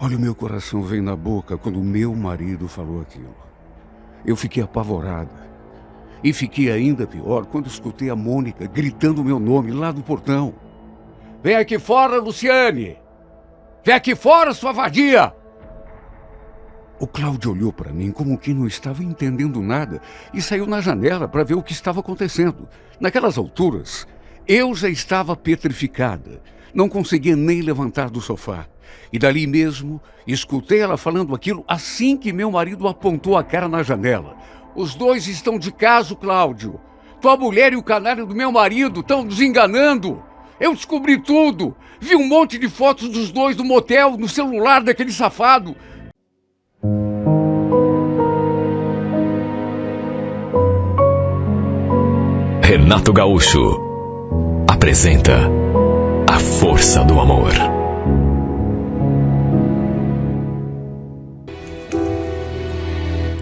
Olha, o meu coração veio na boca quando meu marido falou aquilo. Eu fiquei apavorada. E fiquei ainda pior quando escutei a Mônica gritando o meu nome lá do portão. Vem aqui fora, Luciane! Vem aqui fora, sua vadia! O Cláudio olhou para mim como que não estava entendendo nada e saiu na janela para ver o que estava acontecendo. Naquelas alturas, eu já estava petrificada. Não conseguia nem levantar do sofá. E dali mesmo, escutei ela falando aquilo assim que meu marido apontou a cara na janela. Os dois estão de caso, Cláudio. Tua mulher e o canalha do meu marido estão nos enganando. Eu descobri tudo. Vi um monte de fotos dos dois no motel, no celular daquele safado. Renato Gaúcho apresenta A Força do Amor.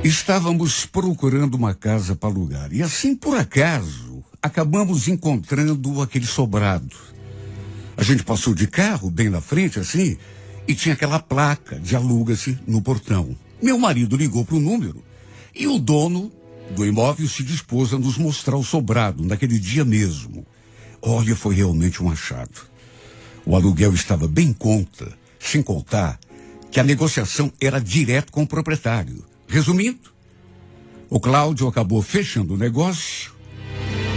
Estávamos procurando uma casa para alugar e assim, por acaso, acabamos encontrando aquele sobrado. A gente passou de carro bem na frente assim e tinha aquela placa de aluga-se no portão. Meu marido ligou para o número e o dono do imóvel se dispôs a nos mostrar o sobrado naquele dia mesmo. Olha, foi realmente um achado. O aluguel estava bem em conta, sem contar que a negociação era direto com o proprietário. Resumindo, o Cláudio acabou fechando o negócio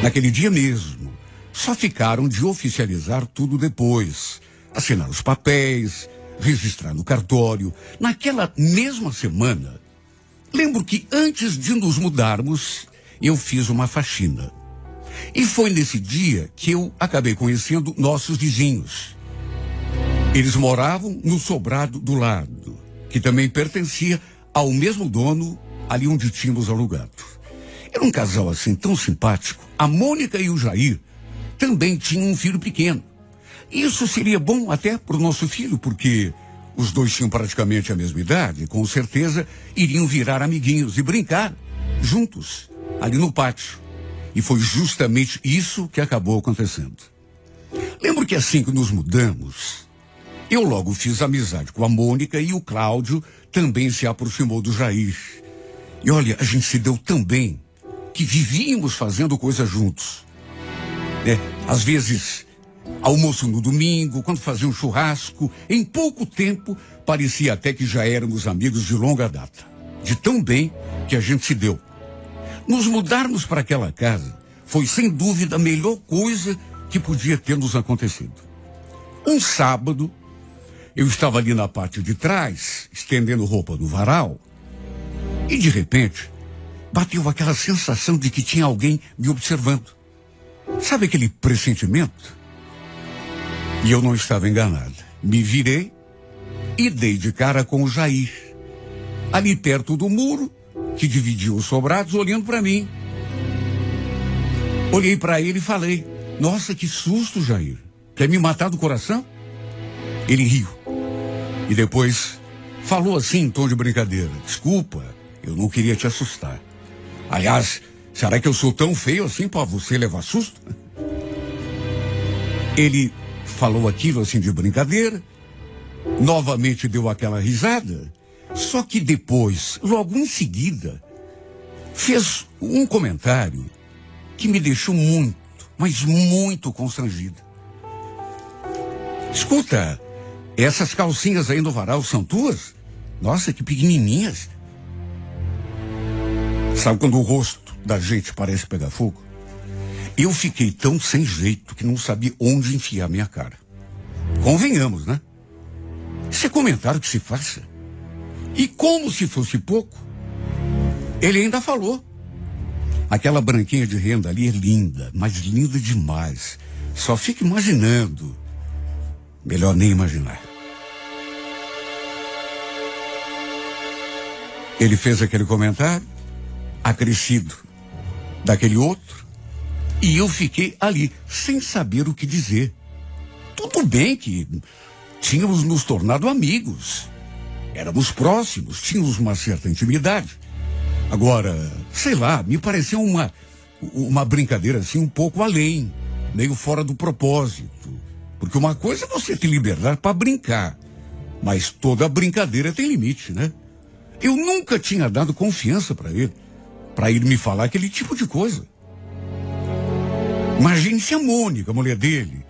naquele dia mesmo. Só ficaram de oficializar tudo depois. Assinar os papéis, registrar no cartório. Naquela mesma semana, lembro que antes de nos mudarmos, eu fiz uma faxina. E foi nesse dia que eu acabei conhecendo nossos vizinhos. Eles moravam no sobrado do lado, que também pertencia ao mesmo dono ali onde tínhamos alugado. Era um casal assim tão simpático. A Mônica e o Jair também tinham um filho pequeno. Isso seria bom até para o nosso filho, porque os dois tinham praticamente a mesma idade e com certeza iriam virar amiguinhos e brincar juntos ali no pátio. E foi justamente isso que acabou acontecendo. Lembro que assim que nos mudamos, eu logo fiz amizade com a Mônica e o Cláudio também se aproximou do Jair. E olha, a gente se deu tão bem que vivíamos fazendo coisas juntos. Às vezes, almoço no domingo, quando fazia um churrasco, em pouco tempo, parecia até que já éramos amigos de longa data. De tão bem que a gente se deu. Nos mudarmos para aquela casa foi, sem dúvida, a melhor coisa que podia ter nos acontecido. Um sábado, eu estava ali na parte de trás, estendendo roupa no varal, e de repente, bateu aquela sensação de que tinha alguém me observando. Sabe aquele pressentimento? E eu não estava enganado. Me virei e dei de cara com o Jair, ali perto do muro que dividia os sobrados, olhando para mim. Olhei para ele e falei: nossa, que susto, Jair. Quer me matar do coração? Ele riu. E depois falou assim em tom de brincadeira: desculpa, eu não queria te assustar. Aliás, será que eu sou tão feio assim para você levar susto? Ele falou aquilo assim de brincadeira, novamente deu aquela risada, só que depois, logo em seguida, fez um comentário que me deixou muito, mas muito constrangido. Escuta, essas calcinhas aí no varal são tuas? Nossa, que pequenininhas. Sabe quando o rosto da gente parece pegar fogo? Eu fiquei tão sem jeito que não sabia onde enfiar minha cara. Convenhamos, né? Esse é comentário que se faça. E como se fosse pouco, ele ainda falou: aquela branquinha de renda ali é linda, mas linda demais. Só fica imaginando. Melhor nem imaginar. Ele fez aquele comentário, acrescido daquele outro, e eu fiquei ali, sem saber o que dizer. Tudo bem que tínhamos nos tornado amigos. Éramos próximos, tínhamos uma certa intimidade. Agora, sei lá, me pareceu uma brincadeira assim um pouco além, meio fora do propósito. Porque uma coisa é você ter liberdade para brincar. Mas toda brincadeira tem limite, né? Eu nunca tinha dado confiança para ele me falar aquele tipo de coisa. Imagine se a Mônica, a mulher dele,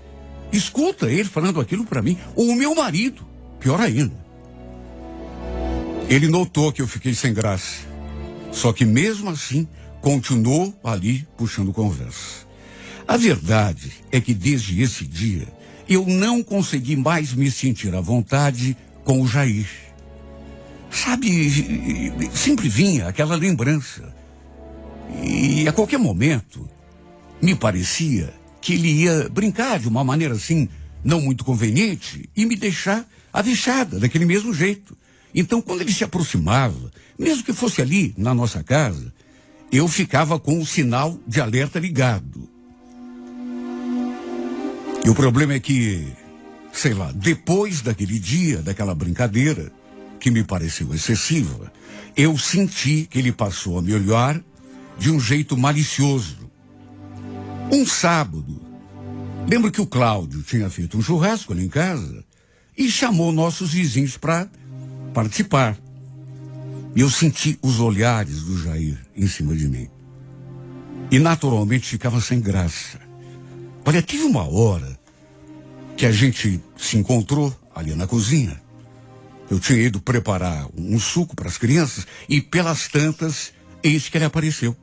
escuta ele falando aquilo para mim, ou o meu marido, pior ainda. Ele notou que eu fiquei sem graça, só que mesmo assim continuou ali puxando conversa. A verdade é que desde esse dia eu não consegui mais me sentir à vontade com o Jair. Sabe, sempre vinha aquela lembrança. E a qualquer momento, me parecia que ele ia brincar de uma maneira assim, não muito conveniente, e me deixar avexada daquele mesmo jeito. Então, quando ele se aproximava, mesmo que fosse ali na nossa casa, eu ficava com o sinal de alerta ligado. E o problema é que, sei lá, depois daquele dia, daquela brincadeira, que me pareceu excessiva, eu senti que ele passou a me olhar de um jeito malicioso. Um sábado, lembro que o Cláudio tinha feito um churrasco ali em casa e chamou nossos vizinhos para participar. E eu senti os olhares do Jair em cima de mim. E naturalmente ficava sem graça. Olha, tive uma hora que a gente se encontrou ali na cozinha. Eu tinha ido preparar um suco para as crianças e pelas tantas, eis que ele apareceu.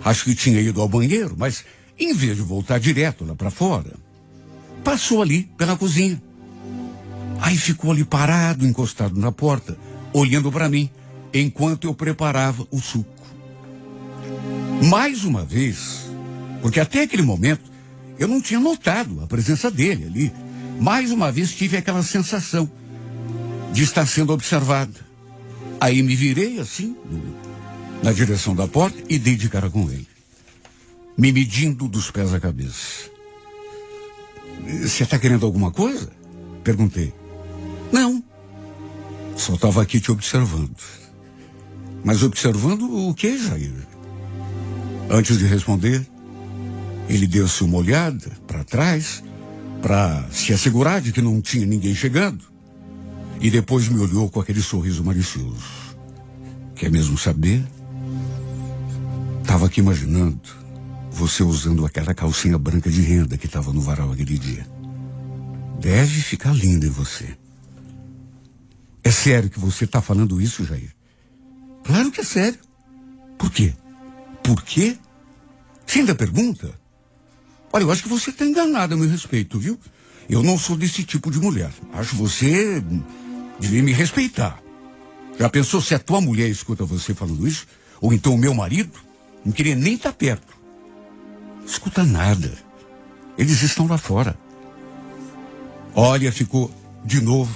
Acho que tinha ido ao banheiro, mas em vez de voltar direto lá para fora, passou ali pela cozinha. Aí ficou ali parado, encostado na porta, olhando para mim, enquanto eu preparava o suco. Mais uma vez, porque até aquele momento eu não tinha notado a presença dele ali. Mais uma vez tive aquela sensação de estar sendo observado. Aí me virei assim, na direção da porta, e dei de cara com ele, me medindo dos pés à cabeça. Você está querendo alguma coisa? Perguntei. Não, só estava aqui te observando. Mas observando o que, Jair? Antes de responder, ele deu-se uma olhada para trás, para se assegurar de que não tinha ninguém chegando. E depois me olhou com aquele sorriso malicioso. Quer mesmo saber? Estava aqui imaginando você usando aquela calcinha branca de renda que estava no varal aquele dia. Deve ficar linda em você. É sério que você está falando isso, Jair? Claro que é sério. Por quê? Por quê? Você ainda pergunta? Olha, eu acho que você está enganado a meu respeito, viu? Eu não sou desse tipo de mulher. Acho que você devia me respeitar. Já pensou se a tua mulher escuta você falando isso? Ou então o meu marido? Não queria nem estar perto. Escuta nada. Eles estão lá fora. Olha, ficou de novo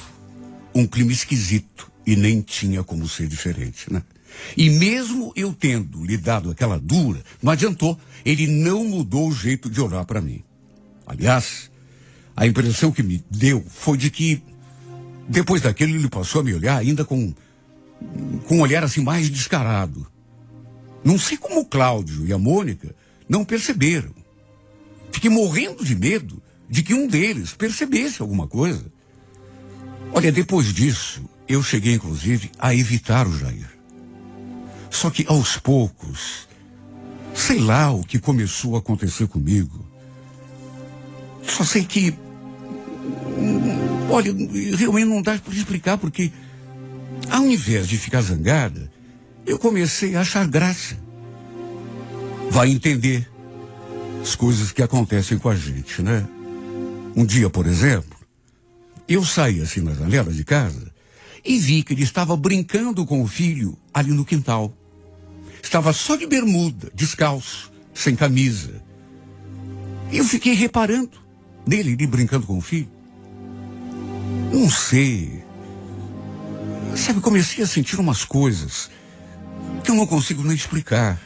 um clima esquisito. E nem tinha como ser diferente, né? E mesmo eu tendo lhe dado aquela dura, não adiantou. Ele não mudou o jeito de olhar para mim. Aliás, a impressão que me deu foi de que, depois daquilo, ele passou a me olhar ainda com um olhar assim mais descarado. Não sei como o Cláudio e a Mônica não perceberam. Fiquei morrendo de medo de que um deles percebesse alguma coisa. Olha, depois disso, eu cheguei inclusive a evitar o Jair. Só que aos poucos, sei lá o que começou a acontecer comigo. Só sei que, olha, realmente não dá para explicar, porque ao invés de ficar zangada, eu comecei a achar graça. Vai entender as coisas que acontecem com a gente, né? Um dia, por exemplo, eu saí assim na janela de casa e vi que ele estava brincando com o filho ali no quintal. Estava só de bermuda, descalço, sem camisa. E eu fiquei reparando nele, ele brincando com o filho. Não sei. Sabe, comecei a sentir umas coisas que eu não consigo nem explicar.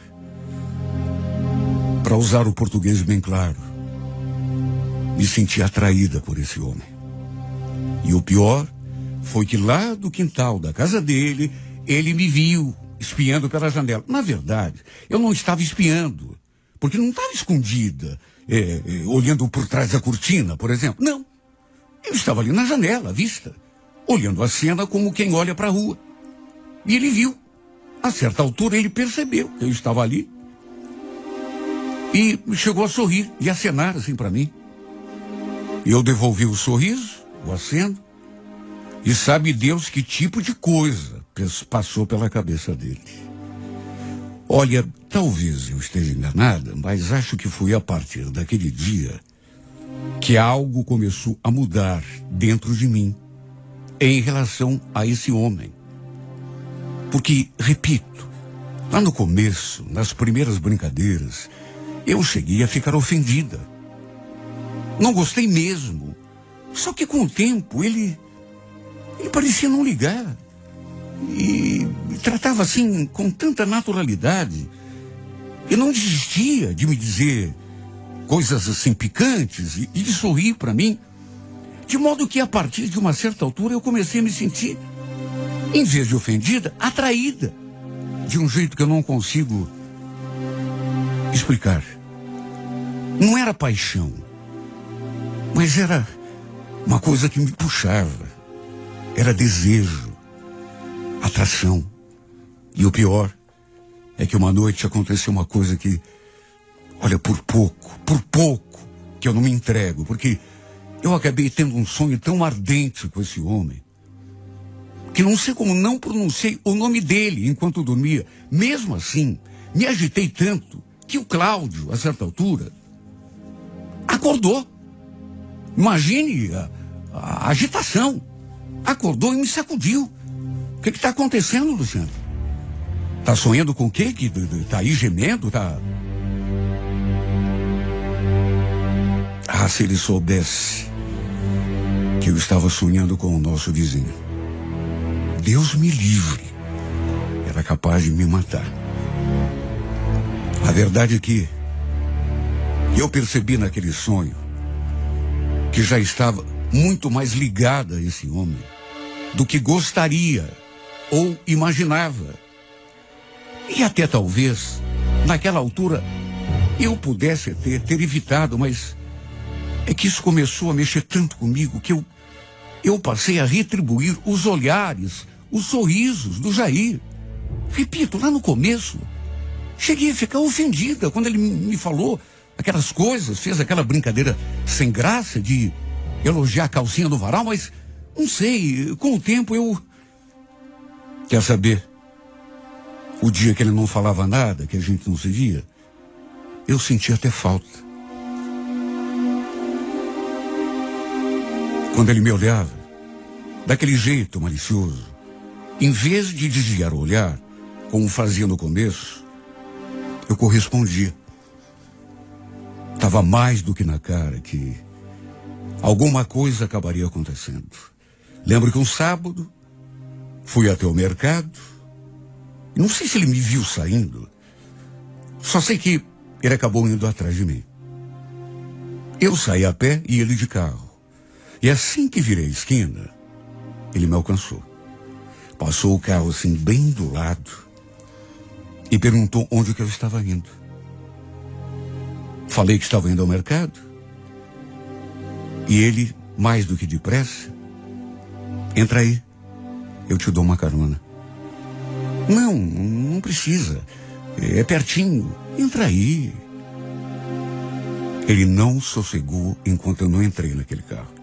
Para usar o português bem claro, me senti atraída por esse homem. E o pior foi que lá do quintal da casa dele, ele me viu espiando pela janela. Na verdade, eu não estava espiando, porque não estava escondida, olhando por trás da cortina, por exemplo. Não, eu estava ali na janela, à vista, olhando a cena como quem olha para a rua. E ele viu. A certa altura ele percebeu que eu estava ali. E chegou a sorrir e acenar assim para mim. E eu devolvi o sorriso, o aceno. E sabe Deus que tipo de coisa passou pela cabeça dele. Olha, talvez eu esteja enganada, mas acho que foi a partir daquele dia que algo começou a mudar dentro de mim em relação a esse homem. Porque, repito, lá no começo, nas primeiras brincadeiras, eu cheguei a ficar ofendida. Não gostei mesmo. Só que com o tempo ele parecia não ligar. E tratava assim com tanta naturalidade. E não desistia de me dizer coisas assim picantes e de sorrir para mim. De modo que a partir de uma certa altura eu comecei a me sentir, em vez de ofendida, atraída. De um jeito que eu não consigo explicar. Não era paixão, mas era uma coisa que me puxava. Era desejo, atração. E o pior é que uma noite aconteceu uma coisa que, olha, por pouco que eu não me entrego, porque eu acabei tendo um sonho tão ardente com esse homem, que não sei como não pronunciei o nome dele enquanto dormia. Mesmo assim, me agitei tanto que o Cláudio, a certa altura, acordou. Imagine a agitação. Acordou e me sacudiu. O que está acontecendo, Luciano? Tá sonhando com o quê? Que tá aí gemendo? Tá... Ah, se ele soubesse que eu estava sonhando com o nosso vizinho. Deus me livre. Era capaz de me matar. A verdade é que eu percebi naquele sonho que já estava muito mais ligada a esse homem do que gostaria ou imaginava. E até talvez, naquela altura, eu pudesse ter evitado, mas é que isso começou a mexer tanto comigo que eu passei a retribuir os olhares, os sorrisos do Jair. Repito, lá no começo, cheguei a ficar ofendida quando ele me falou aquelas coisas, fez aquela brincadeira sem graça de elogiar a calcinha do varal, mas não sei, com o tempo eu... Quer saber? O dia que ele não falava nada, que a gente não se via, eu senti até falta. Quando ele me olhava, daquele jeito malicioso, em vez de desviar o olhar, como fazia no começo, eu correspondia. Estava mais do que na cara que alguma coisa acabaria acontecendo. Lembro que um sábado, fui até o mercado, não sei se ele me viu saindo, só sei que ele acabou indo atrás de mim. Eu saí a pé e ele de carro. E assim que virei a esquina, ele me alcançou. Passou o carro assim bem do lado e perguntou onde que eu estava indo. Falei que estava indo ao mercado. E ele, mais do que depressa, entra aí, eu te dou uma carona. Não precisa, é pertinho, entra aí. Ele não sossegou enquanto eu não entrei naquele carro.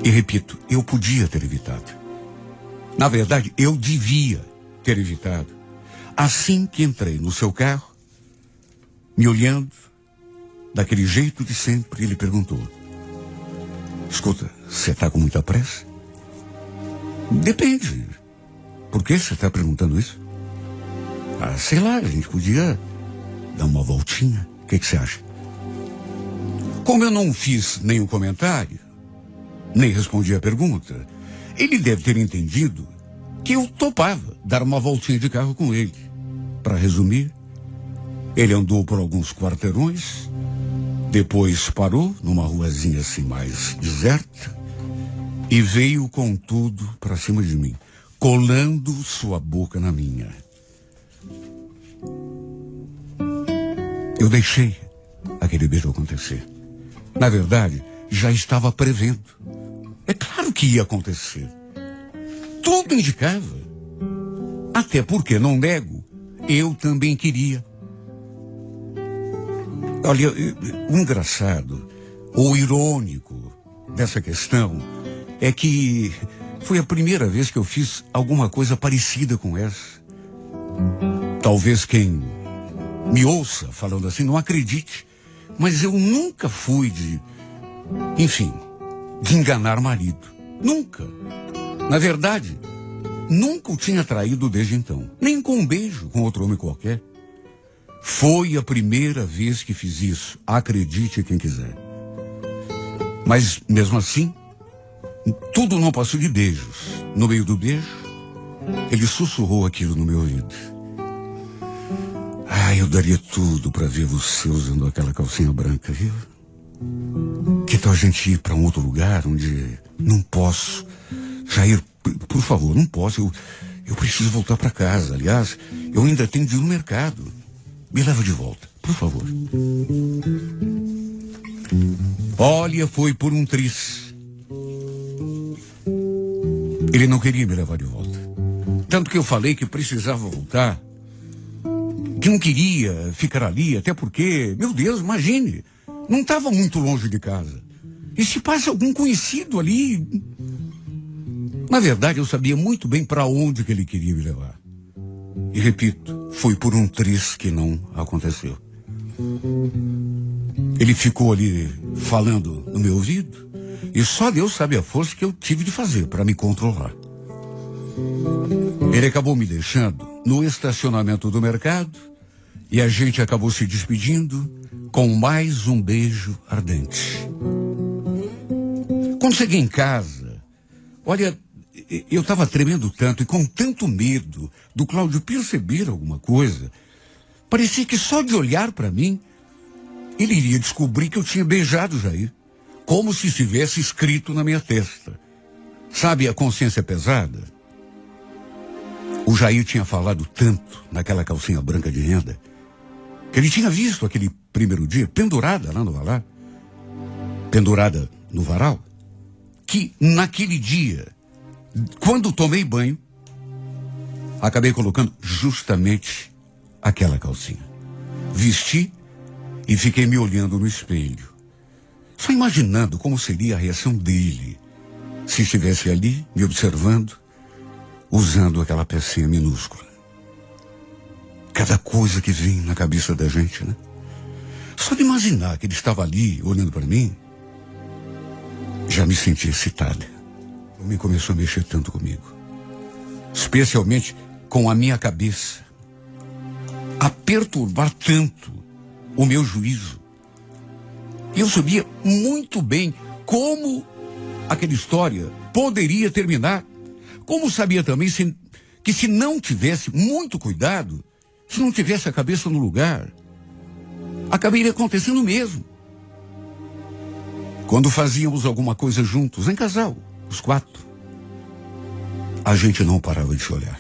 E repito, eu podia ter evitado. Na verdade, eu devia ter evitado. Assim que entrei no seu carro, me olhando, daquele jeito de sempre, ele perguntou: escuta, você está com muita pressa? Depende. Por que você está perguntando isso? Ah, sei lá, a gente podia dar uma voltinha. O que você acha? Como eu não fiz nenhum comentário, nem respondi a pergunta, ele deve ter entendido que eu topava dar uma voltinha de carro com ele. Para resumir, ele andou por alguns quarteirões, depois parou numa ruazinha assim mais deserta e veio com tudo para cima de mim, colando sua boca na minha. Eu deixei aquele beijo acontecer. Na verdade, já estava prevendo. É claro claro que ia acontecer. Tudo indicava. Até porque, não nego, eu também queria. Olha, o engraçado, ou irônico dessa questão é que foi a primeira vez que eu fiz alguma coisa parecida com essa. Talvez quem me ouça falando assim não acredite, mas eu nunca fui de enganar marido. Nunca. Na verdade, nunca o tinha traído desde então. Nem com um beijo com outro homem qualquer. Foi a primeira vez que fiz isso. Acredite quem quiser. Mas, mesmo assim, tudo não passou de beijos. No meio do beijo, ele sussurrou aquilo no meu ouvido. Eu daria tudo para ver você usando aquela calcinha branca, viu? Que tal a gente ir para um outro lugar onde não posso? Jair, por favor, não posso. Eu preciso voltar para casa. Aliás, eu ainda tenho de ir no mercado. Me leva de volta, por favor. Olha, foi por um triz. Ele não queria me levar de volta. Tanto que eu falei que precisava voltar. Que não queria ficar ali, até porque, meu Deus, imagine, não estava muito longe de casa. E se passa algum conhecido ali? Na verdade, eu sabia muito bem para onde que ele queria me levar. E repito, foi por um triz que não aconteceu. Ele ficou ali falando no meu ouvido, e só Deus sabe a força que eu tive de fazer para me controlar. Ele acabou me deixando no estacionamento do mercado, e a gente acabou se despedindo com mais um beijo ardente. Quando cheguei em casa, olha, eu estava tremendo tanto e com tanto medo do Cláudio perceber alguma coisa. Parecia que só de olhar para mim, ele iria descobrir que eu tinha beijado Jair, como se estivesse escrito na minha testa. Sabe a consciência pesada? O Jair tinha falado tanto naquela calcinha branca de renda, que ele tinha visto aquele primeiro dia pendurada lá no varal, que naquele dia, quando tomei banho, acabei colocando justamente aquela calcinha. Vesti e fiquei me olhando no espelho, só imaginando como seria a reação dele se estivesse ali me observando, usando aquela pecinha minúscula. Cada coisa que vem na cabeça da gente, né? Só de imaginar que ele estava ali, olhando para mim, já me senti excitada. O homem começou a mexer tanto comigo. Especialmente com a minha cabeça. A perturbar tanto o meu juízo. E eu sabia muito bem como aquela história poderia terminar. Como sabia também que se não tivesse muito cuidado, se não tivesse a cabeça no lugar, acabaria acontecendo mesmo. Quando fazíamos alguma coisa juntos, em casal, os 4, a gente não parava de se olhar.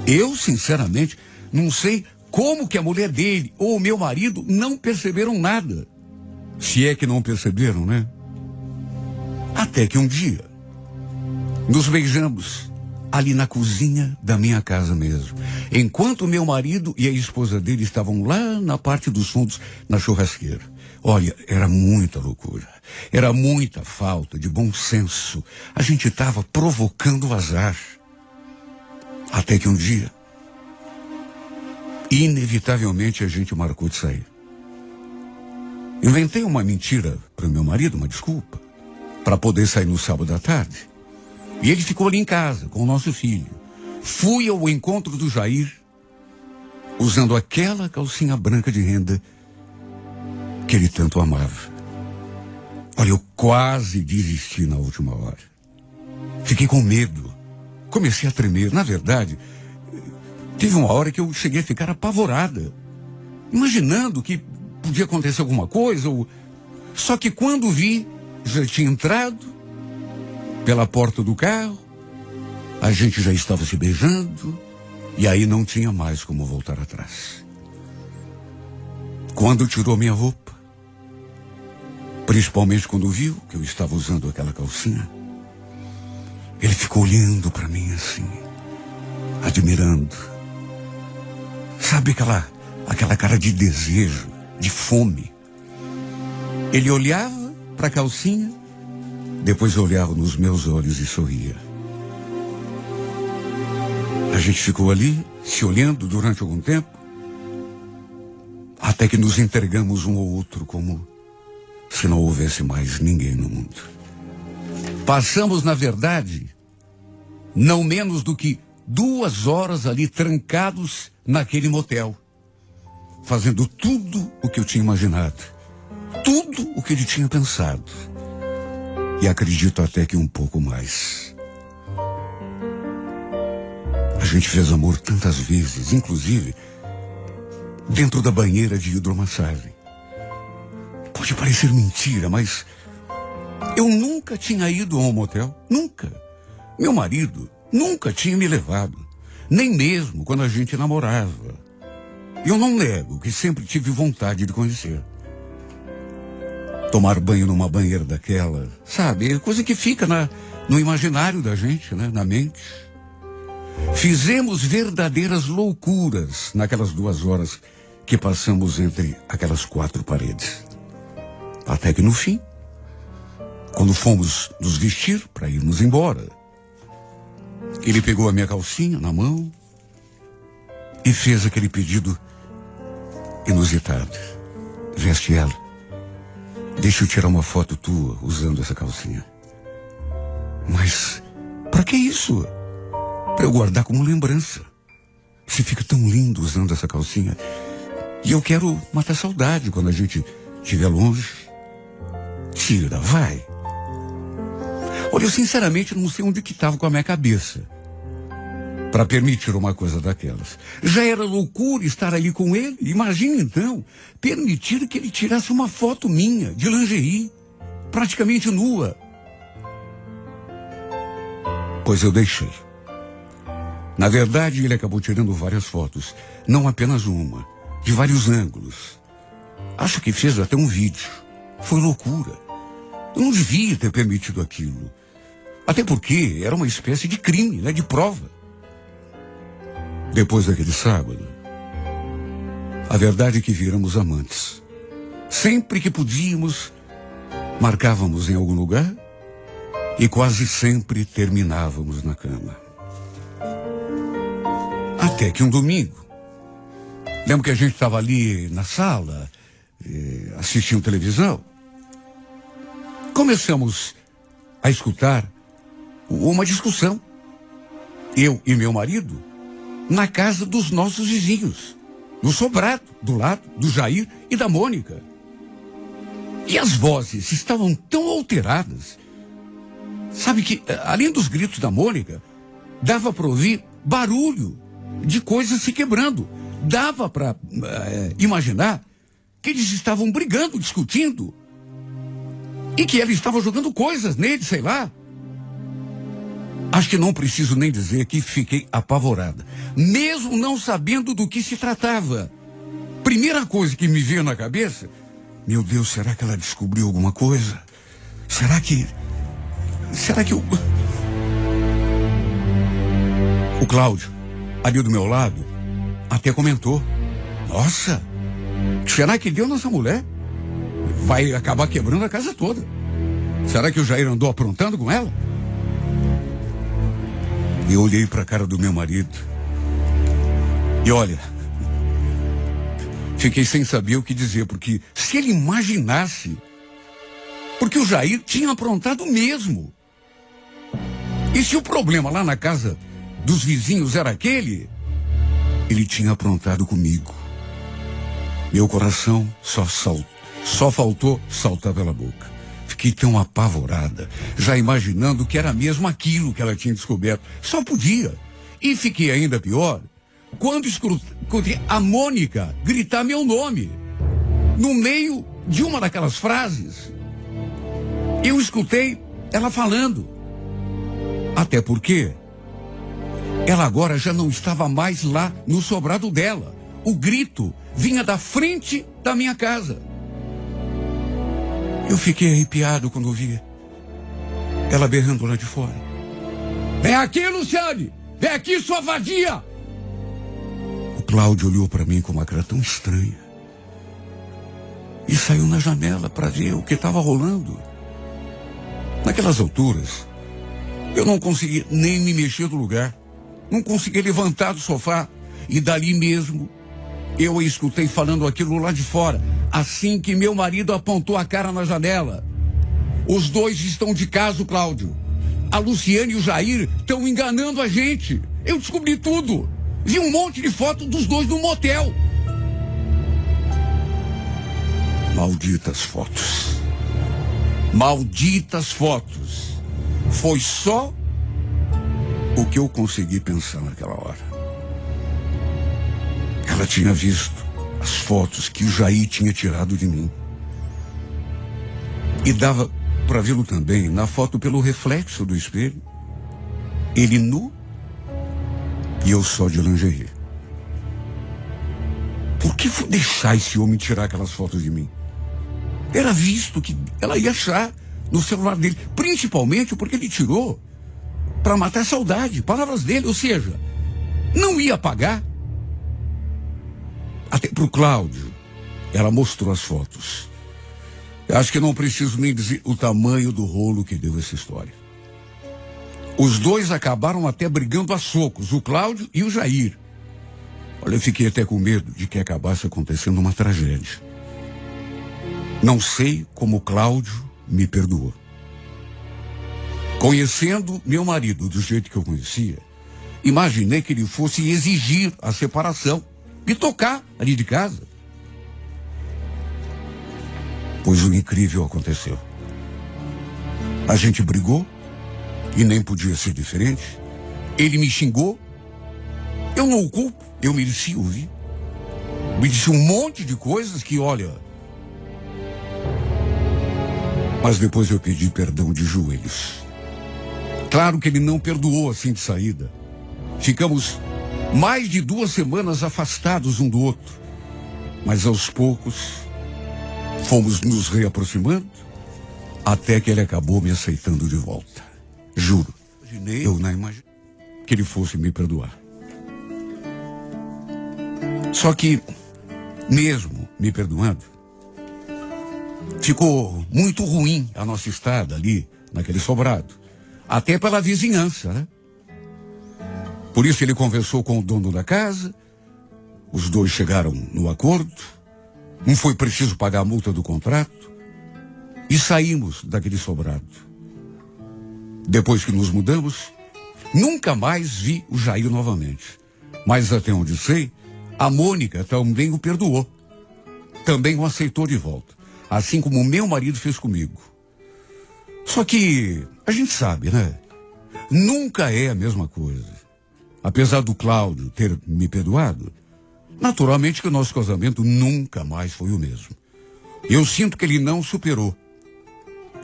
Eu, sinceramente, não sei como que a mulher dele ou o meu marido não perceberam nada. Se é que não perceberam, né? Até que um dia, nos beijamos ali na cozinha da minha casa mesmo, enquanto meu marido e a esposa dele estavam lá na parte dos fundos, na churrasqueira. Olha, era muita loucura, era muita falta de bom senso. A gente estava provocando o azar. Até que um dia, inevitavelmente, a gente marcou de sair. Inventei uma mentira para o meu marido, uma desculpa, para poder sair no sábado à tarde. E ele ficou ali em casa, com o nosso filho. Fui ao encontro do Jair, usando aquela calcinha branca de renda que ele tanto amava. Olha, eu quase desisti na última hora. Fiquei com medo. Comecei a tremer. Na verdade, teve uma hora que eu cheguei a ficar apavorada, imaginando que podia acontecer alguma coisa. Só que quando vi, já tinha entrado pela porta do carro, a gente já estava se beijando, e aí não tinha mais como voltar atrás. Quando tirou minha roupa, principalmente quando viu que eu estava usando aquela calcinha, Ele ficou olhando para mim assim, admirando. Sabe aquela cara de desejo, de fome. Ele olhava para a calcinha, depois olhava nos meus olhos e sorria. A gente ficou ali, se olhando durante algum tempo, até que nos entregamos um ao outro como se não houvesse mais ninguém no mundo. Passamos, na verdade, não menos do que 2 horas ali trancados naquele motel, fazendo tudo o que eu tinha imaginado, tudo o que ele tinha pensado, e acredito até que um pouco mais. A gente fez amor tantas vezes, inclusive dentro da banheira de hidromassagem. Pode parecer mentira, mas eu nunca tinha ido a um motel, nunca. Meu marido nunca tinha me levado, nem mesmo quando a gente namorava. Eu não nego que sempre tive vontade de conhecer. Tomar banho numa banheira daquela, sabe, é coisa que fica no imaginário da gente, né, na mente. Fizemos verdadeiras loucuras naquelas 2 horas que passamos entre aquelas 4 paredes. Até que no fim, quando fomos nos vestir para irmos embora, ele pegou a minha calcinha na mão e fez aquele pedido inusitado. Veste ela. Deixa eu tirar uma foto tua usando essa calcinha. Mas para que isso? Para eu guardar como lembrança. Você fica tão lindo usando essa calcinha. E eu quero matar saudade quando a gente estiver longe. Tira, vai. Olha, eu sinceramente não sei onde que estava com a minha cabeça para permitir uma coisa daquelas. Já era loucura estar ali com ele. Imagina então, permitir que ele tirasse uma foto minha, de lingerie, praticamente nua. Pois eu deixei. Na verdade, ele acabou tirando várias fotos, não apenas uma, de vários ângulos. Acho que fez até um vídeo. Foi loucura. Eu não devia ter permitido aquilo. Até porque era uma espécie de crime, né, de prova. Depois daquele sábado, a verdade é que viramos amantes. Sempre que podíamos, marcávamos em algum lugar e quase sempre terminávamos na cama. Até que um domingo, lembro que a gente estava ali na sala, assistindo televisão, começamos a escutar uma discussão, eu e meu marido, na casa dos nossos vizinhos, no sobrado, do lado do Jair e da Mônica. E as vozes estavam tão alteradas, sabe que, além dos gritos da Mônica, dava para ouvir barulho de coisas se quebrando. Dava para imaginar que eles estavam brigando, discutindo, e que ela estava jogando coisas nele, sei lá. Acho que não preciso nem dizer que fiquei apavorada, mesmo não sabendo do que se tratava. Primeira coisa que me veio na cabeça, meu Deus, será que ela descobriu alguma coisa? Será que o Cláudio, ali do meu lado, até comentou: nossa, será que deu nessa mulher? Vai acabar quebrando a casa toda. Será que o Jair andou aprontando com ela? Eu olhei para a cara do meu marido e olha, fiquei sem saber o que dizer, porque se ele imaginasse, porque o Jair tinha aprontado mesmo. E se o problema lá na casa dos vizinhos era aquele, ele tinha aprontado comigo. Meu coração só faltou saltar pela boca. Fiquei tão apavorada, já imaginando que era mesmo aquilo que ela tinha descoberto. Só podia. E fiquei ainda pior quando escutei a Mônica gritar meu nome no meio de uma daquelas frases. Eu escutei ela falando. Até porque ela agora já não estava mais lá no sobrado dela. O grito vinha da frente da minha casa. Eu fiquei arrepiado quando ouvi ela berrando lá de fora. Vem aqui, Luciane! Vem aqui, sua vadia! O Cláudio olhou para mim com uma cara tão estranha e saiu na janela para ver o que estava rolando. Naquelas alturas, eu não conseguia nem me mexer do lugar. Não conseguia levantar do sofá. E dali mesmo, eu a escutei falando aquilo lá de fora, assim que meu marido apontou a cara na janela. Os dois estão de caso, Cláudio. A Luciane e o Jair estão enganando a gente. Eu descobri tudo. Vi um monte de foto dos dois no motel. Malditas fotos. Malditas fotos. Foi só o que eu consegui pensar naquela hora. Ela tinha visto as fotos que o Jair tinha tirado de mim. E dava para vê-lo também na foto pelo reflexo do espelho. Ele nu e eu só de lingerie. Por que foi deixar esse homem tirar aquelas fotos de mim? Era visto que ela ia achar no celular dele, principalmente porque ele tirou para matar a saudade, palavras dele, ou seja, não ia pagar. Até pro Cláudio, ela mostrou as fotos. Eu acho que não preciso nem dizer o tamanho do rolo que deu essa história. Os dois acabaram até brigando a socos, o Cláudio e o Jair. Olha, eu fiquei até com medo de que acabasse acontecendo uma tragédia. Não sei como o Cláudio me perdoou. Conhecendo meu marido do jeito que eu conhecia, imaginei que ele fosse exigir a separação e tocar ali de casa. Pois o incrível aconteceu. A gente brigou e nem podia ser diferente. Ele me xingou. Eu não o culpo, eu mereci ouvir. Me disse um monte de coisas que, olha... Mas depois eu pedi perdão de joelhos. Claro que ele não perdoou assim de saída. Ficamos mais de 2 semanas afastados um do outro. Mas aos poucos, fomos nos reaproximando, até que ele acabou me aceitando de volta. Juro, eu não imaginei que ele fosse me perdoar. Só que, mesmo me perdoando, ficou muito ruim a nossa estada ali, naquele sobrado. Até pela vizinhança, né? Por isso ele conversou com o dono da casa, os dois chegaram no acordo, não foi preciso pagar a multa do contrato, e saímos daquele sobrado. Depois que nos mudamos, nunca mais vi o Jair novamente. Mas até onde sei, a Mônica também o perdoou. Também o aceitou de volta. Assim como o meu marido fez comigo. Só que a gente sabe, né? Nunca é a mesma coisa. Apesar do Cláudio ter me perdoado, naturalmente que o nosso casamento nunca mais foi o mesmo. Eu sinto que ele não superou.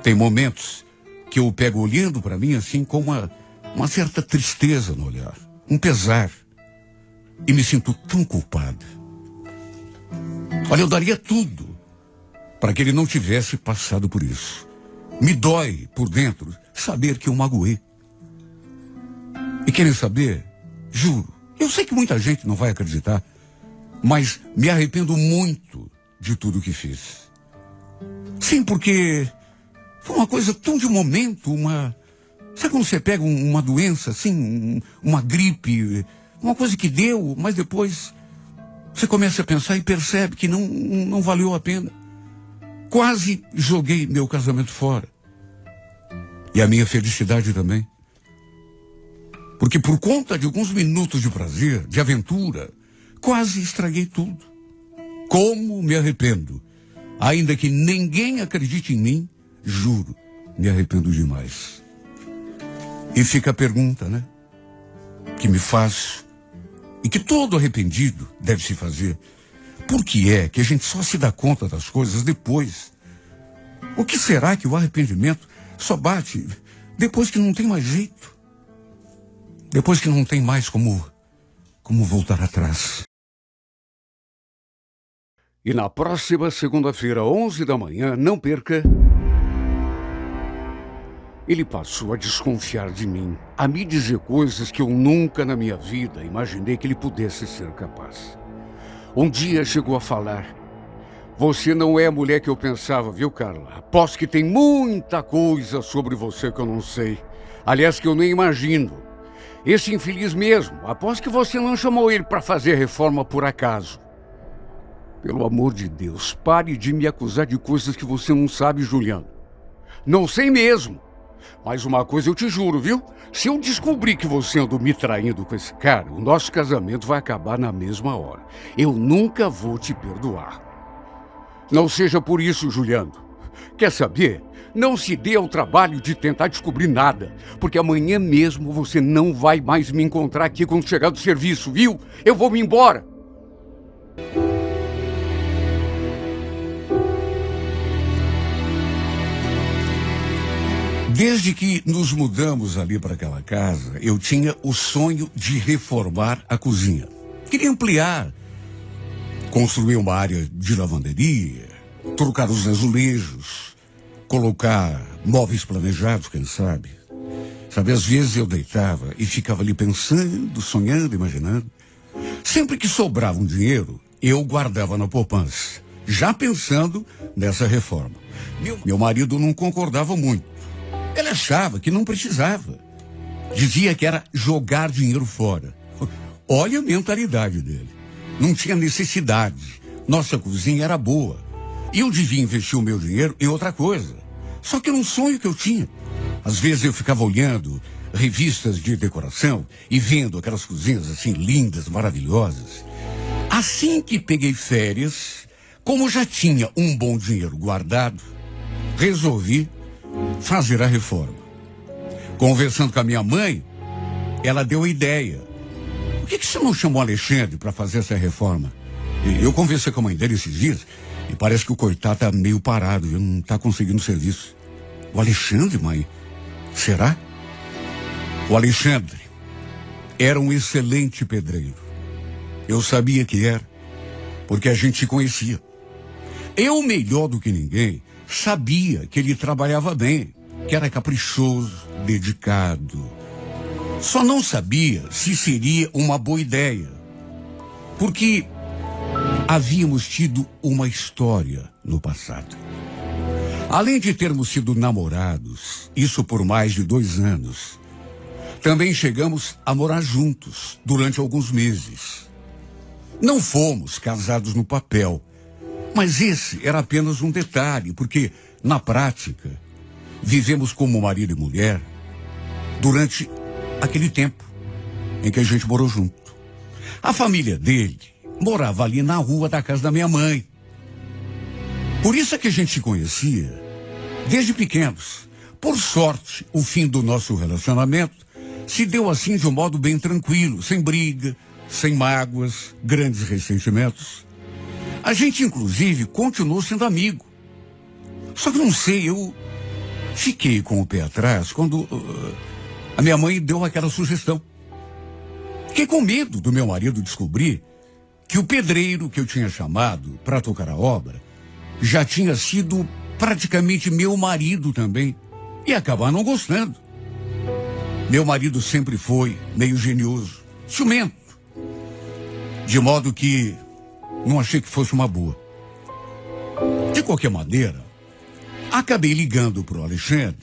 Tem momentos que eu pego olhando para mim assim com uma certa tristeza no olhar, um pesar. E me sinto tão culpada. Olha, eu daria tudo para que ele não tivesse passado por isso. Me dói por dentro saber que eu magoei. E querem saber? Juro, eu sei que muita gente não vai acreditar, mas me arrependo muito de tudo que fiz. Sim, porque foi uma coisa tão de momento, sabe quando você pega uma doença assim, uma gripe, uma coisa que deu, mas depois você começa a pensar e percebe que não valeu a pena. Quase joguei meu casamento fora. E a minha felicidade também. Porque por conta de alguns minutos de prazer, de aventura, quase estraguei tudo. Como me arrependo. Ainda que ninguém acredite em mim, juro, me arrependo demais. E fica a pergunta, né? Que me faço, e que todo arrependido deve se fazer. Por que é que a gente só se dá conta das coisas depois? O que será que o arrependimento só bate depois que não tem mais jeito? Depois que não tem mais como voltar atrás. E na próxima segunda-feira, 11 da manhã, não perca... Ele passou a desconfiar de mim, a me dizer coisas que eu nunca na minha vida imaginei que ele pudesse ser capaz. Um dia chegou a falar: "Você não é a mulher que eu pensava, viu, Carla? Aposto que tem muita coisa sobre você que eu não sei. Aliás, que eu nem imagino. Esse infeliz mesmo, aposto que você não chamou ele para fazer reforma por acaso." Pelo amor de Deus, pare de me acusar de coisas que você não sabe, Juliano. Não sei mesmo. Mas uma coisa eu te juro, viu? Se eu descobrir que você andou me traindo com esse cara, o nosso casamento vai acabar na mesma hora. Eu nunca vou te perdoar. Não seja por isso, Juliano. Quer saber? Não se dê ao trabalho de tentar descobrir nada, porque amanhã mesmo você não vai mais me encontrar aqui quando chegar do serviço, viu? Eu vou me embora. Desde que nos mudamos ali para aquela casa, eu tinha o sonho de reformar a cozinha. Queria ampliar, construir uma área de lavanderia, trocar os azulejos, colocar móveis planejados, quem sabe. Sabe, às vezes eu deitava e ficava ali pensando, sonhando, imaginando. Sempre que sobrava um dinheiro, eu guardava na poupança, já pensando nessa reforma. Meu marido não concordava muito. Ele achava que não precisava. Dizia que era jogar dinheiro fora. Olha a mentalidade dele. Não tinha necessidade. Nossa cozinha era boa. E eu devia investir o meu dinheiro em outra coisa. Só que era um sonho que eu tinha. Às vezes eu ficava olhando revistas de decoração e vendo aquelas cozinhas assim lindas, maravilhosas. Assim que peguei férias, como já tinha um bom dinheiro guardado, resolvi fazer a reforma. Conversando com a minha mãe, ela deu a ideia. Por que você não chamou o Alexandre para fazer essa reforma? Eu conversei com a mãe dele esses dias e parece que o coitado tá meio parado, viu? Não tá conseguindo serviço. O Alexandre, mãe? Será? O Alexandre era um excelente pedreiro. Eu sabia que era, porque a gente se conhecia. Eu, melhor do que ninguém, sabia que ele trabalhava bem, que era caprichoso, dedicado. Só não sabia se seria uma boa ideia, porque havíamos tido uma história no passado. Além de termos sido namorados, isso por mais de 2 anos, também chegamos a morar juntos durante alguns meses. Não fomos casados no papel, mas esse era apenas um detalhe, porque, na prática, vivemos como marido e mulher durante aquele tempo em que a gente morou junto. A família dele morava ali na rua da casa da minha mãe. Por isso é que a gente se conhecia desde pequenos. Por sorte, o fim do nosso relacionamento se deu assim de um modo bem tranquilo, sem briga, sem mágoas, grandes ressentimentos. A gente, inclusive, continuou sendo amigo. Só que não sei, eu fiquei com o pé atrás quando a minha mãe deu aquela sugestão. Fiquei com medo do meu marido descobrir que o pedreiro que eu tinha chamado para tocar a obra já tinha sido praticamente meu marido também e acabar não gostando. Meu marido sempre foi meio genioso, ciumento, de modo que não achei que fosse uma boa. De qualquer maneira, acabei ligando para o Alexandre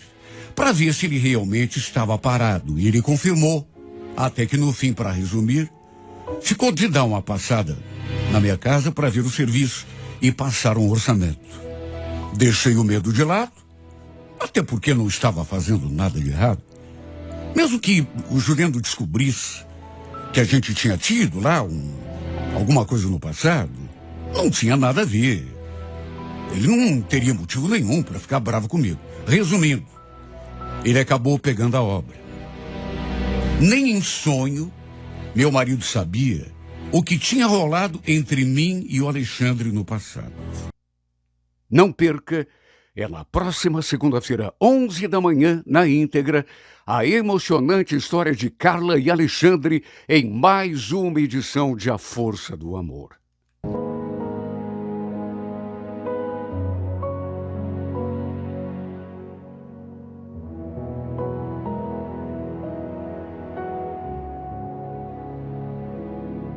para ver se ele realmente estava parado. E ele confirmou, até que no fim, para resumir, ficou de dar uma passada na minha casa para ver o serviço e passar um orçamento. Deixei o medo de lado, até porque não estava fazendo nada de errado. Mesmo que o Juliano descobrisse que a gente tinha tido lá alguma coisa no passado, não tinha nada a ver. Ele não teria motivo nenhum para ficar bravo comigo. Resumindo, ele acabou pegando a obra. Nem em sonho, meu marido sabia o que tinha rolado entre mim e o Alexandre no passado. Não perca, é na próxima segunda-feira, 11 da manhã, na íntegra, a emocionante história de Carla e Alexandre em mais uma edição de A Força do Amor.